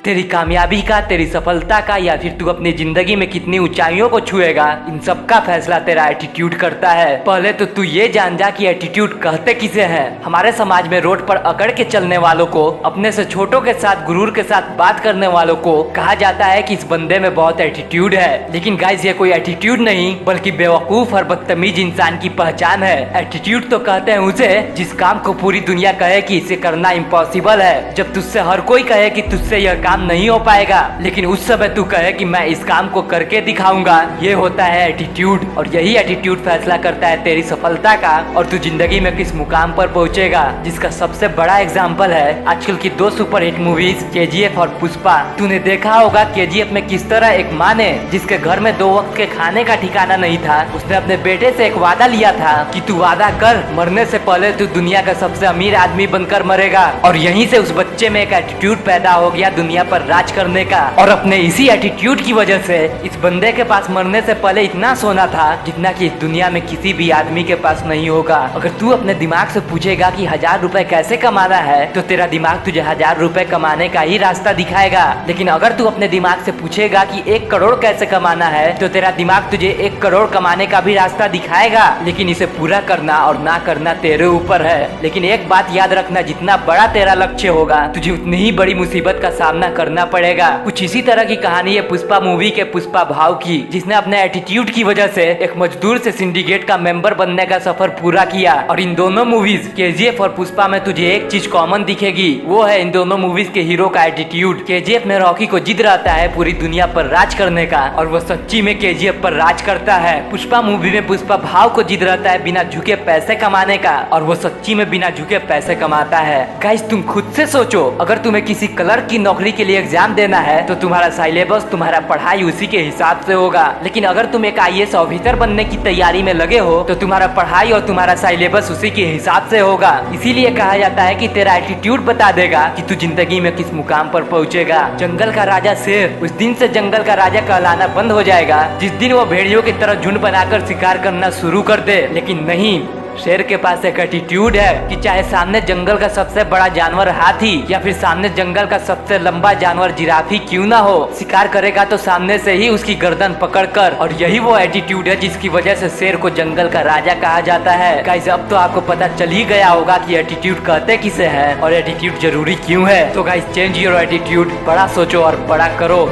तेरी कामयाबी का, तेरी सफलता का, या फिर तू अपनी जिंदगी में कितनी ऊंचाइयों को छुएगा, इन सब का फैसला तेरा एटीट्यूड करता है। पहले तो तू ये जान जा कि एटीट्यूड कहते किसे हैं। हमारे समाज में रोड पर अकड़ के चलने वालों को, अपने से छोटों के साथ गुरूर के साथ बात करने वालों को कहा जाता है कि इस बंदे में बहुत एटीट्यूड है। लेकिन गाइस, ये कोई एटीट्यूड नहीं बल्कि बेवकूफ और बदतमीज इंसान की पहचान है। एटीट्यूड तो कहते हैं उसे जिस काम को पूरी दुनिया कहे कि इसे करना इम्पॉसिबल है। जब तुझसे हर कोई कहे कि तुझसे यह काम नहीं हो पाएगा, लेकिन उस समय तू कहे कि मैं इस काम को करके दिखाऊंगा, ये होता है एटीट्यूड। और यही एटीट्यूड फैसला करता है तेरी सफलता का और तू जिंदगी में किस मुकाम पर पहुंचेगा। जिसका सबसे बड़ा एग्जाम्पल है आजकल की 2 सुपरहिट मूवीज केजीएफ और पुष्पा। तूने देखा होगा केजीएफ में किस तरह एक माँ ने, जिसके घर में 2 वक्त के खाने का ठिकाना नहीं था, उसने अपने बेटे से एक वादा लिया था कि तू वादा कर, मरने से पहले तू दुनिया का सबसे अमीर आदमी बनकर मरेगा। और यहीं से उस बच्चे में एक एटीट्यूड पैदा हो गया दुनिया पर राज करने का। और अपने इसी एटीट्यूड की वजह से इस बंदे के पास मरने से पहले इतना सोना था जितना कि इस दुनिया में किसी भी आदमी के पास नहीं होगा। अगर तू अपने दिमाग से पूछेगा कि 1000 रुपए कैसे कमाना है, तो तेरा दिमाग तुझे 1000 रुपए कमाने का ही रास्ता दिखाएगा। लेकिन अगर तू अपने दिमाग से पूछेगा कि 1 करोड़ कैसे कमाना है, तो तेरा दिमाग तुझे 1 करोड़ कमाने का भी रास्ता दिखाएगा। लेकिन इसे पूरा करना और ना करना तेरे ऊपर है। लेकिन एक बात याद रखना, जितना बड़ा तेरा लक्ष्य होगा, तुझे उतनी ही बड़ी मुसीबत का सामना करना पड़ेगा। कुछ इसी तरह की कहानी है पुष्पा मूवी के पुष्पा भाव की, जिसने अपने एटीट्यूड की वजह से एक मजदूर से सिंडिकेट का मेंबर बनने का सफर पूरा किया। और इन दोनों मूवीज केजीएफ और पुष्पा में तुझे एक चीज कॉमन दिखेगी, वो है इन दोनों मूवीज के हीरो का एटीट्यूड। केजीएफ में रॉकी को जिद रहता है पूरी दुनिया पर राज करने का, और वो सच्ची में केजीएफ पर राज करता है। पुष्पा मूवी में पुष्पा भाव को जिद रहता है बिना झुके पैसे कमाने का, और वो सच्ची में बिना झुके पैसे कमाता है। गाइस, तुम खुद से सोचो, अगर तुम्हें किसी क्लर्क की नौकरी के लिए एग्जाम देना है तो तुम्हारा सिलेबस, तुम्हारा पढ़ाई उसी के हिसाब से होगा। लेकिन अगर तुम एक आईएएस ऑफिसर बनने की तैयारी में लगे हो तो तुम्हारा पढ़ाई और तुम्हारा सिलेबस उसी के हिसाब से होगा। इसीलिए कहा जाता है कि तेरा एटीट्यूड बता देगा कि तू जिंदगी में किस मुकाम पर पहुंचेगा। जंगल का राजा शेर उस दिन से जंगल का राजा कहलाना बंद हो जाएगा जिस दिन वो भेड़ियों की तरह झुंड बनाकर शिकार करना शुरू कर दे। लेकिन नहीं, शेर के पास एक एटीट्यूड है कि चाहे सामने जंगल का सबसे बड़ा जानवर हाथी या फिर सामने जंगल का सबसे लंबा जानवर जिराफी क्यों ना हो, शिकार करेगा तो सामने से ही उसकी गर्दन पकड़कर। और यही वो एटीट्यूड है जिसकी वजह से शेर को जंगल का राजा कहा जाता है। गाइस, अब तो आपको पता चल ही गया होगा कि एटीट्यूड कहते किसे है और एटीट्यूड जरूरी क्यों है। तो गाइस, चेंज योर एटीट्यूड, बड़ा सोचो और बड़ा करो।